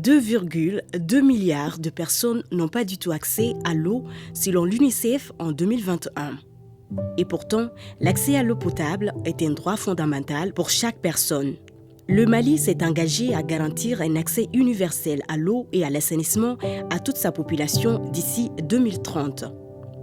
2,2 milliards de personnes n'ont pas du tout accès à l'eau selon l'UNICEF en 2021. Et pourtant, l'accès à l'eau potable est un droit fondamental pour chaque personne. Le Mali s'est engagé à garantir un accès universel à l'eau et à l'assainissement à toute sa population d'ici 2030.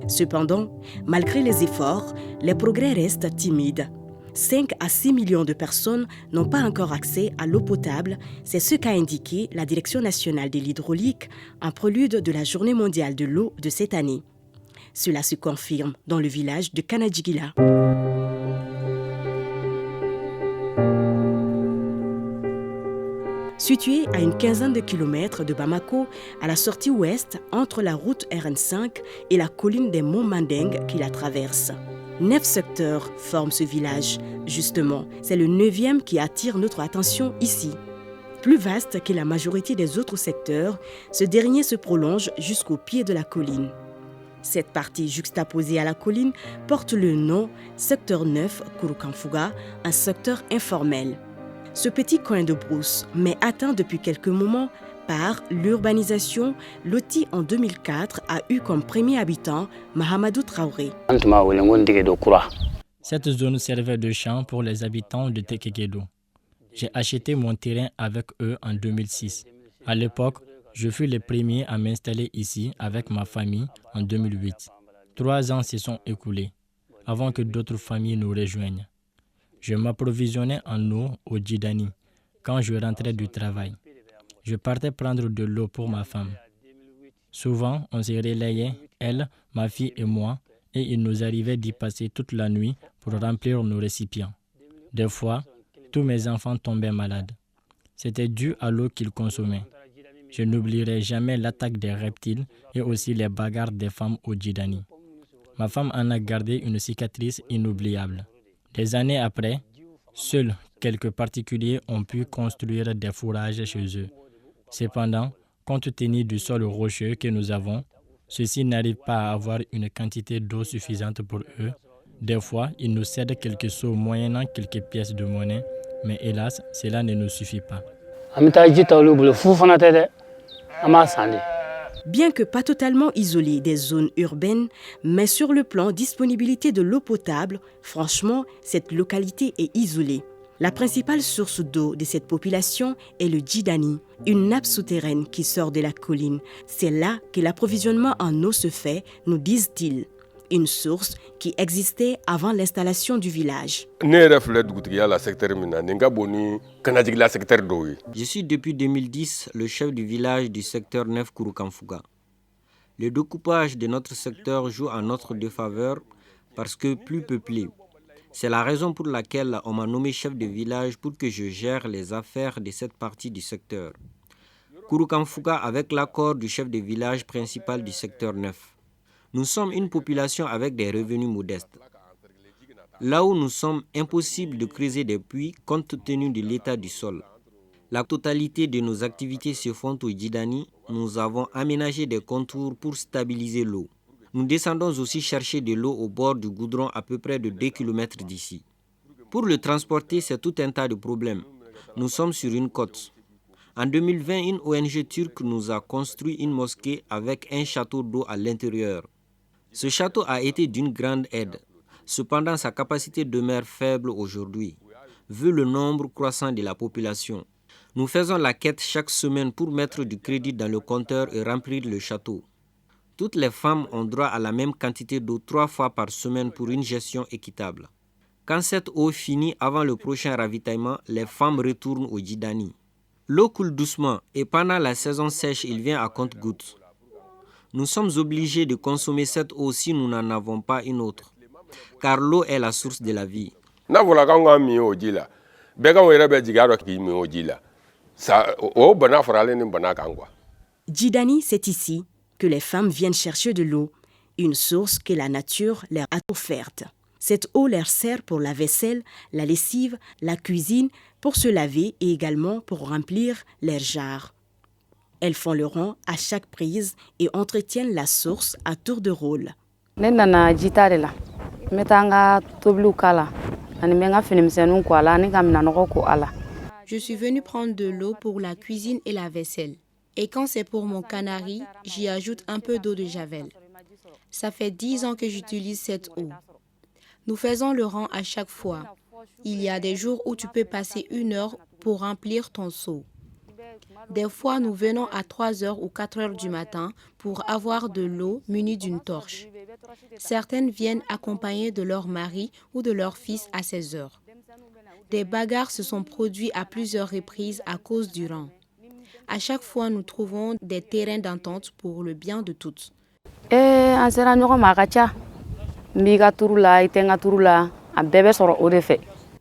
Cependant, malgré les efforts, les progrès restent timides. 5 à 6 millions de personnes n'ont pas encore accès à l'eau potable, c'est ce qu'a indiqué la Direction nationale de l'hydraulique en prélude de la Journée mondiale de l'eau de cette année. Cela se confirme dans le village de Kanadjigila. Situé à une quinzaine de kilomètres de Bamako, à la sortie ouest entre la route RN5 et la colline des Monts Manding qui la traverse. 9 secteurs forment ce village. Justement, c'est le 9e qui attire notre attention ici. Plus vaste que la majorité des autres secteurs, ce dernier se prolonge jusqu'au pied de la colline. Cette partie juxtaposée à la colline porte le nom secteur 9 Kurukanfuga, un secteur informel. Ce petit coin de brousse, mais atteint depuis quelques moments par l'urbanisation, loti en 2004 a eu comme premier habitant Mahamadou Traoré. Cette zone servait de champ pour les habitants de Tekekedo. J'ai acheté mon terrain avec eux en 2006. À l'époque, je fus le premier à m'installer ici avec ma famille en 2008. 3 ans se sont écoulés avant que d'autres familles nous rejoignent. Je m'approvisionnais en eau au Djidani quand je rentrais du travail. Je partais prendre de l'eau pour ma femme. Souvent, on se relayait, elle, ma fille et moi, et il nous arrivait d'y passer toute la nuit pour remplir nos récipients. Des fois, tous mes enfants tombaient malades. C'était dû à l'eau qu'ils consommaient. Je n'oublierai jamais l'attaque des reptiles et aussi les bagarres des femmes au Djidani. Ma femme en a gardé une cicatrice inoubliable. Des années après, seuls quelques particuliers ont pu construire des fourrages chez eux. Cependant, compte tenu du sol rocheux que nous avons, ceux-ci n'arrivent pas à avoir une quantité d'eau suffisante pour eux. Des fois, ils nous cèdent quelques seaux moyennant quelques pièces de monnaie, mais hélas, cela ne nous suffit pas. Bien que pas totalement isolée des zones urbaines, mais sur le plan disponibilité de l'eau potable, franchement, cette localité est isolée. La principale source d'eau de cette population est le Djidani, une nappe souterraine qui sort de la colline. C'est là que l'approvisionnement en eau se fait, nous disent-ils. Une source qui existait avant l'installation du village. Je suis depuis 2010 le chef du village du secteur 9 Kurukanfuga. Le découpage de notre secteur joue en notre défaveur parce que plus peuplé. C'est la raison pour laquelle on m'a nommé chef de village pour que je gère les affaires de cette partie du secteur. Kurukanfuga avec l'accord du chef de village principal du secteur 9. Nous sommes une population avec des revenus modestes. Là où nous sommes, impossible de creuser des puits compte tenu de l'état du sol. La totalité de nos activités se font au Djidani. Nous avons aménagé des contours pour stabiliser l'eau. Nous descendons aussi chercher de l'eau au bord du goudron à peu près de 2 km d'ici. Pour le transporter, c'est tout un tas de problèmes. Nous sommes sur une côte. En 2020, une ONG turque nous a construit une mosquée avec un château d'eau à l'intérieur. Ce château a été d'une grande aide. Cependant, sa capacité demeure faible aujourd'hui, vu le nombre croissant de la population. Nous faisons la quête chaque semaine pour mettre du crédit dans le compteur et remplir le château. Toutes les femmes ont droit à la même quantité d'eau 3 fois par semaine pour une gestion équitable. Quand cette eau finit avant le prochain ravitaillement, les femmes retournent au Djidani. L'eau coule doucement et pendant la saison sèche, il vient à compte-gouttes. Nous sommes obligés de consommer cette eau si nous n'en avons pas une autre, car l'eau est la source de la vie. Djidani, c'est ici que les femmes viennent chercher de l'eau, une source que la nature leur a offerte. Cette eau leur sert pour la vaisselle, la lessive, la cuisine, pour se laver et également pour remplir leurs jarres. Elles font le rang à chaque prise et entretiennent la source à tour de rôle. Je suis venue prendre de l'eau pour la cuisine et la vaisselle. Et quand c'est pour mon canari, j'y ajoute un peu d'eau de javel. Ça fait 10 ans que j'utilise cette eau. Nous faisons le rang à chaque fois. Il y a des jours où tu peux passer 1 heure pour remplir ton seau. Des fois, nous venons à 3 heures ou 4 heures du matin pour avoir de l'eau munie d'une torche. Certaines viennent accompagnées de leur mari ou de leur fils à 16 heures. Des bagarres se sont produites à plusieurs reprises à cause du rang. À chaque fois, nous trouvons des terrains d'entente pour le bien de toutes.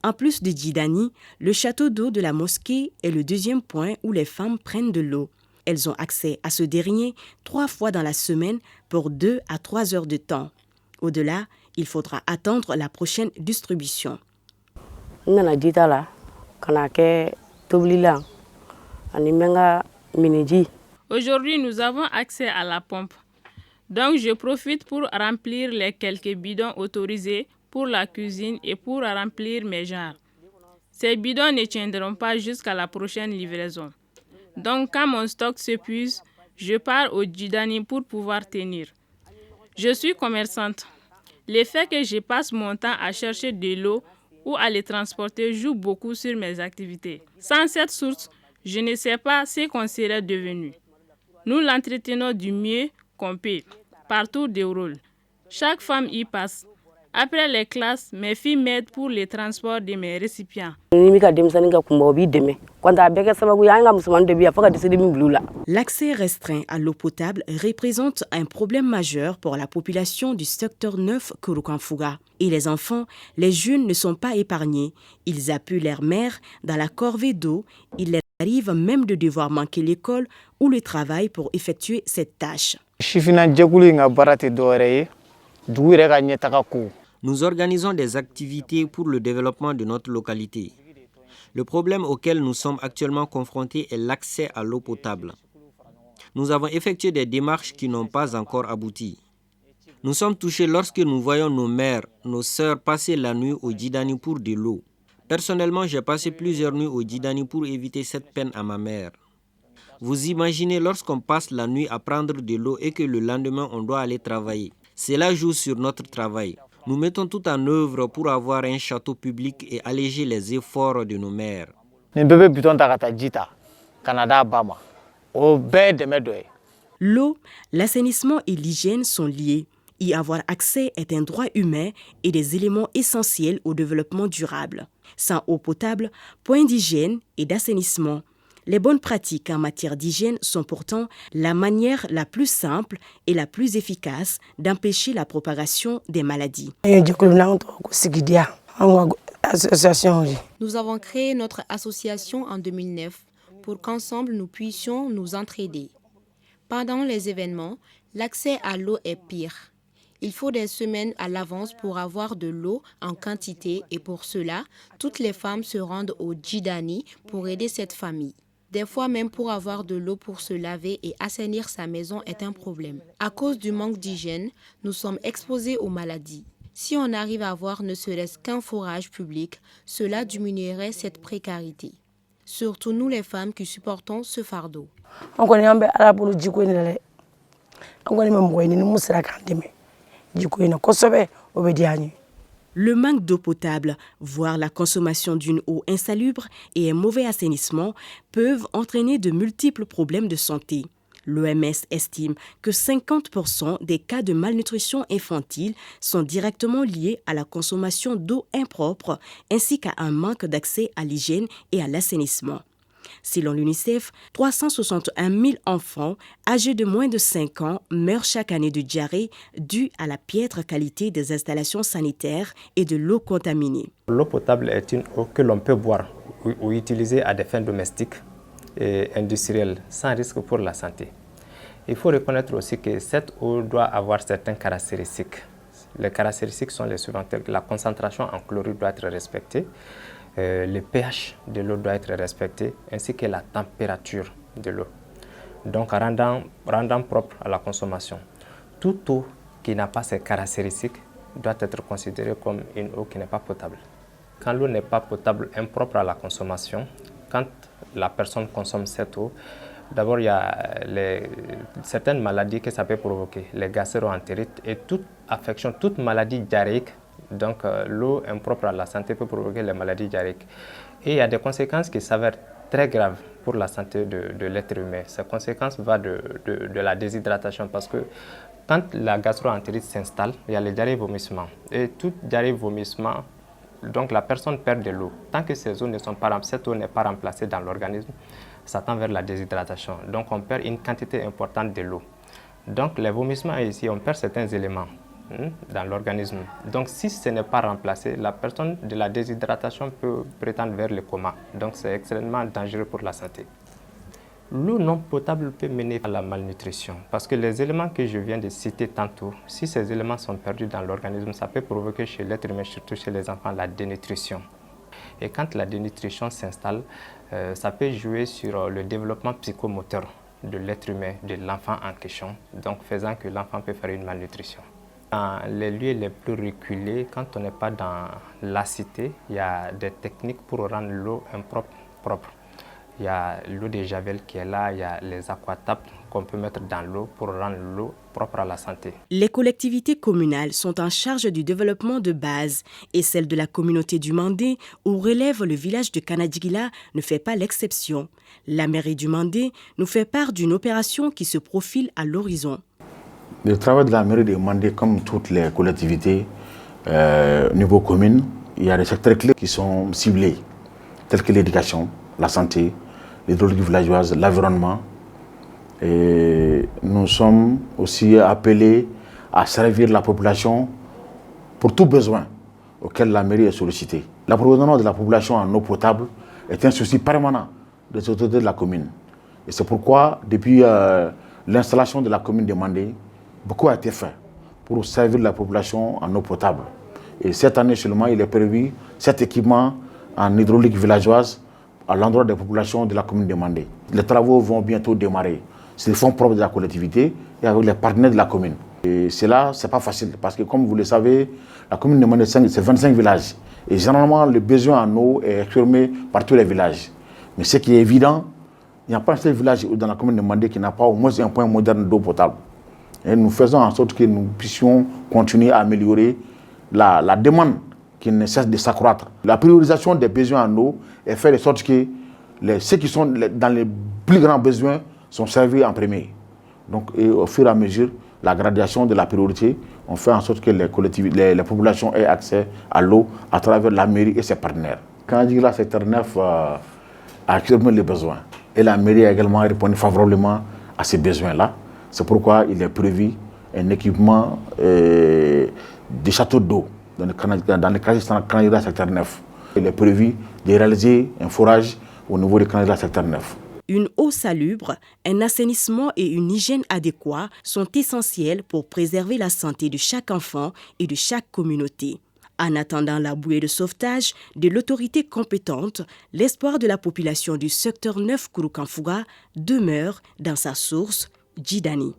En plus de Djidani, le château d'eau de la mosquée est le deuxième point où les femmes prennent de l'eau. Elles ont accès à ce dernier 3 fois dans la semaine pour 2 à 3 heures de temps. Au-delà, il faudra attendre la prochaine distribution. Aujourd'hui, nous avons accès à la pompe. Donc, je profite pour remplir les quelques bidons autorisés pour la cuisine et pour remplir mes jarres. Ces bidons ne tiendront pas jusqu'à la prochaine livraison. Donc, quand mon stock s'épuise, je pars au Djidani pour pouvoir tenir. Je suis commerçante. Le fait que je passe mon temps à chercher de l'eau ou à les transporter joue beaucoup sur mes activités. Sans cette source, je ne sais pas ce qu'on serait devenu. Nous l'entretenons du mieux qu'on peut, par tour de rôle. Chaque femme y passe. Après les classes, mes filles m'aident pour le transport de mes récipients. L'accès restreint à l'eau potable représente un problème majeur pour la population du secteur 9 Kurukanfuga. Et les enfants, les jeunes ne sont pas épargnés. Ils appuient leur mère dans la corvée d'eau. Il leur arrive même de devoir manquer l'école ou le travail pour effectuer cette tâche. Nous organisons des activités pour le développement de notre localité. Le problème auquel nous sommes actuellement confrontés est l'accès à l'eau potable. Nous avons effectué des démarches qui n'ont pas encore abouti. Nous sommes touchés lorsque nous voyons nos mères, nos sœurs passer la nuit au Djidani pour de l'eau. Personnellement, j'ai passé plusieurs nuits au Djidani pour éviter cette peine à ma mère. Vous imaginez lorsqu'on passe la nuit à prendre de l'eau et que le lendemain on doit aller travailler. Cela joue sur notre travail. Nous mettons tout en œuvre pour avoir un château public et alléger les efforts de nos mères. L'eau, l'assainissement et l'hygiène sont liés. Y avoir accès est un droit humain et des éléments essentiels au développement durable. Sans eau potable, point d'hygiène et d'assainissement. Les bonnes pratiques en matière d'hygiène sont pourtant la manière la plus simple et la plus efficace d'empêcher la propagation des maladies. Nous avons créé notre association en 2009 pour qu'ensemble nous puissions nous entraider. Pendant les événements, l'accès à l'eau est pire. Il faut des semaines à l'avance pour avoir de l'eau en quantité et pour cela, toutes les femmes se rendent au Djidani pour aider cette famille. Des fois même pour avoir de l'eau pour se laver et assainir sa maison est un problème. À cause du manque d'hygiène, nous sommes exposés aux maladies. Si on arrive à avoir ne serait-ce qu'un forage public, cela diminuerait cette précarité. Surtout nous les femmes qui supportons ce fardeau. Le manque d'eau potable, voire la consommation d'une eau insalubre et un mauvais assainissement peuvent entraîner de multiples problèmes de santé. L'OMS estime que 50% des cas de malnutrition infantile sont directement liés à la consommation d'eau impropre ainsi qu'à un manque d'accès à l'hygiène et à l'assainissement. Selon l'UNICEF, 361 000 enfants âgés de moins de 5 ans meurent chaque année de diarrhée due à la piètre qualité des installations sanitaires et de l'eau contaminée. L'eau potable est une eau que l'on peut boire ou utiliser à des fins domestiques et industrielles sans risque pour la santé. Il faut reconnaître aussi que cette eau doit avoir certaines caractéristiques. Les caractéristiques sont les suivantes. La concentration en chlorure doit être respectée. Le pH de l'eau doit être respecté, ainsi que la température de l'eau. Donc, rendant propre à la consommation. Toute eau qui n'a pas ces caractéristiques doit être considérée comme une eau qui n'est pas potable. Quand l'eau n'est pas potable, impropre à la consommation, quand la personne consomme cette eau, D'abord, il y a certaines maladies que ça peut provoquer, les gastro-entérites et toute affection, toute maladie diarrhéique. Donc, l'eau impropre à la santé peut provoquer les maladies diarrhéiques. Et il y a des conséquences qui s'avèrent très graves pour la santé de l'être humain. Ces conséquences vont de la déshydratation parce que quand la gastro-entérite s'installe, il y a les diarrhées-vomissements. Et toute diarrhée-vomissement, donc la personne perd de l'eau. Tant que cette eau n'est pas remplacée dans l'organisme, ça tend vers la déshydratation. Donc on perd une quantité importante de l'eau. Donc les vomissements ici, on perd certains éléments dans l'organisme. Donc si ce n'est pas remplacé, la personne de la déshydratation peut prétendre vers le coma. Donc c'est extrêmement dangereux pour la santé. L'eau non potable peut mener à la malnutrition parce que les éléments que je viens de citer tantôt, si ces éléments sont perdus dans l'organisme, ça peut provoquer chez l'être humain, surtout chez les enfants, la dénutrition. Et quand la dénutrition s'installe, ça peut jouer sur le développement psychomoteur de l'être humain, de l'enfant en question, donc faisant que l'enfant peut faire une malnutrition. Dans les lieux les plus reculés, quand on n'est pas dans la cité, il y a des techniques pour rendre l'eau impropre propre. Il y a l'eau de Javel qui est là, il y a les aquatapes qu'on peut mettre dans l'eau pour rendre l'eau propre à la santé. Les collectivités communales sont en charge du développement de base et celle de la communauté du Mandé, où relève le village de Kanadigila, ne fait pas l'exception. La mairie du Mandé nous fait part d'une opération qui se profile à l'horizon. Le travail de la mairie du Mandé, comme toutes les collectivités au niveau commune, il y a des secteurs clés qui sont ciblés, tels que l'éducation, la santé, l'hydraulique villageoise, l'environnement. Et nous sommes aussi appelés à servir la population pour tout besoin auquel la mairie est sollicitée. L'approvisionnement de la population en eau potable est un souci permanent des autorités de la commune. Et c'est pourquoi, depuis l'installation de la commune de Mandé, beaucoup a été fait pour servir la population en eau potable. Et cette année seulement, il est prévu cet équipement en hydraulique villageoise à l'endroit des populations de la commune de Mandé. Les travaux vont bientôt démarrer. C'est les fonds propres de la collectivité et avec les partenaires de la commune. Et cela, ce n'est pas facile parce que, comme vous le savez, la commune de Mandé, c'est 25 villages. Et généralement, le besoin en eau est exprimé par tous les villages. Mais ce qui est évident, il n'y a pas un seul village dans la commune de Mandé qui n'a pas au moins un point moderne d'eau potable. Et nous faisons en sorte que nous puissions continuer à améliorer la demande qui ne cesse de s'accroître. La priorisation des besoins en eau est fait de sorte que ceux qui sont dans les plus grands besoins sont servis en premier. Donc, et au fur et à mesure, la gradation de la priorité, on fait en sorte que les populations aient accès à l'eau à travers la mairie et ses partenaires. Quand on dit que le secteur 9 a actuellement les besoins, et la mairie a également répondu favorablement à ces besoins-là, c'est pourquoi il est prévu un équipement des châteaux d'eau dans le canal secteur 9. Il est prévu de réaliser un forage au niveau du canal secteur 9. Une eau salubre, un assainissement et une hygiène adéquats sont essentiels pour préserver la santé de chaque enfant et de chaque communauté. En attendant la bouée de sauvetage de l'autorité compétente, l'espoir de la population du secteur 9 Kouroukanfouga demeure dans sa source, Djidani.